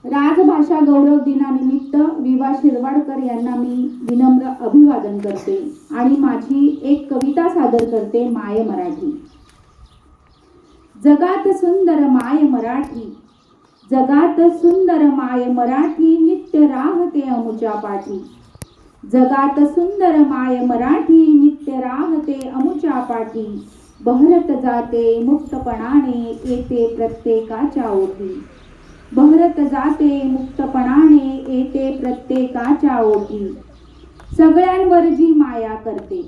राजभाषा गौरव दिनानिमित्त विवा शिरवाडकर यांना मी विनम्र अभिवादन करते आणि माझी एक कविता सादर करते. माय मराठी. जगात सुंदर माय मराठी, जगात सुंदर माय मराठी, नित्य राहते अमुच्या पाठी. जगात सुंदर माय मराठी, नित्य राहते अमुच्या पाठी. बहरत जाते मुक्तपणाने, येते प्रत्येकाच्या ओठी. बहरत जाते मुक्तपणाने, येते प्रत्येकाच्या ओठी. सगळ्यांवर जी माया करते,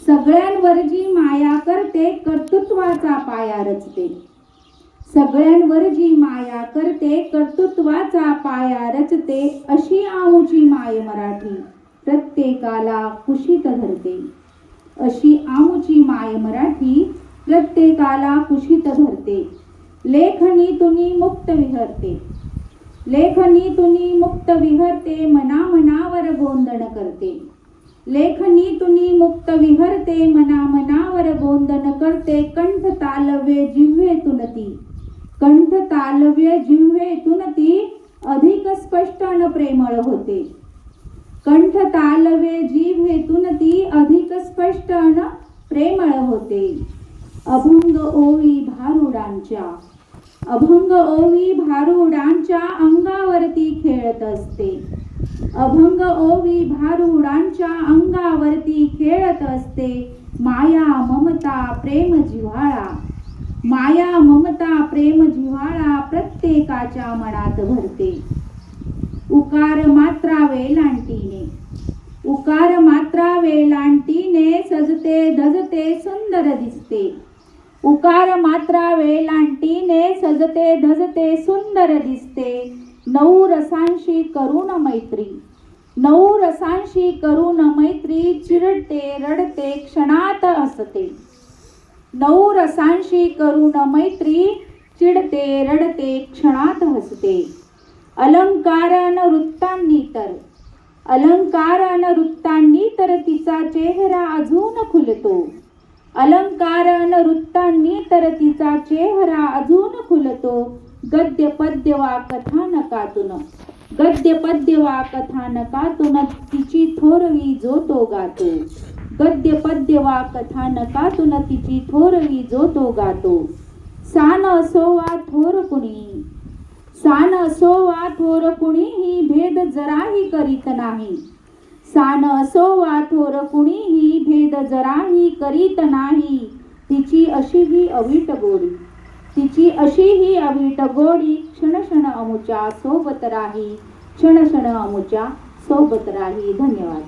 सगळ्यांवर जी माया करते, कर्तृत्वाचा पाया रचते. सगळ्यांवर जी माया करते, कर्तृत्वाचा पाया रचते. अशी आमुची माय मराठी, प्रत्येकाला कुशीत धरते. अशी आमुची माय मराठी, प्रत्येकाला कुशीत धरते. लेखणीतुनी मुक्त विहरते, लेखणीतुनी मुक्त विहरते, मना मनावर गोंधण करते. लेखणीतुनी मुक्त विहरते, मना मनावर गोंधण करते. कंठ तालव्य जिव्हेतून ती, कंठ तालव्य जिव्हेतून ती, अधिक स्पष्ट अन प्रेमळ होते. कंठ तालव्य जिव्हेतून ती, अधिक स्पष्ट अन प्रेमळ होते. अभंग ओवी भारुडांच्या, अभंग ओवी भारुडांच्या, अंगावरती खेळत असते. अभंग ओवी भारुडांच्या, अंगावरती खेळत असते. माया ममता प्रेम जिव्हाळा, माया ममता प्रेम जिव्हाळा, प्रत्येकाच्या मनात भरते. उकार मात्रा वेलांटीने, उकार मात्रा वेलांटीने, सजते धजते सुंदर दिसते. उकार मात्रा वेलांटीने, सजते धजते सुंदर दिसते. नऊ रसांशी करून मैत्री, नऊ रसांशी करून मैत्री, चिरडते रडते क्षणात हसते. नऊ रसांशी करून मैत्री, चिडते रडते क्षणात हसते. अलंकार अन वृत्तांनी तर, अलंकार अन वृत्तांनी तर, तिचा चेहरा अजून खुलतो. अलंकार अन वृत्तांनी तर, तिचा चेहरा अजून खुलतो. गद्य पद्य वा कथानकातून, गद्य पद्य वा कथानकातून, तिची थोरवी जो तो गातो. गद्य पद्य वा कथानकातून, तिची थोरवी जो तो गातो. सान असो वा थोर कुणी, सान असो वा थोर कुणीही, भेद जराही करीत नाही. सान असो वा थोर कुणीही, भेद जराही करीत नाही. तिची अशी ही अवीट गोडी, तिची अशी ही अवीट गोडी, क्षण क्षण अमुच्या सोबत राही, क्षण क्षण अमुच्या सोबत राही. धन्यवाद.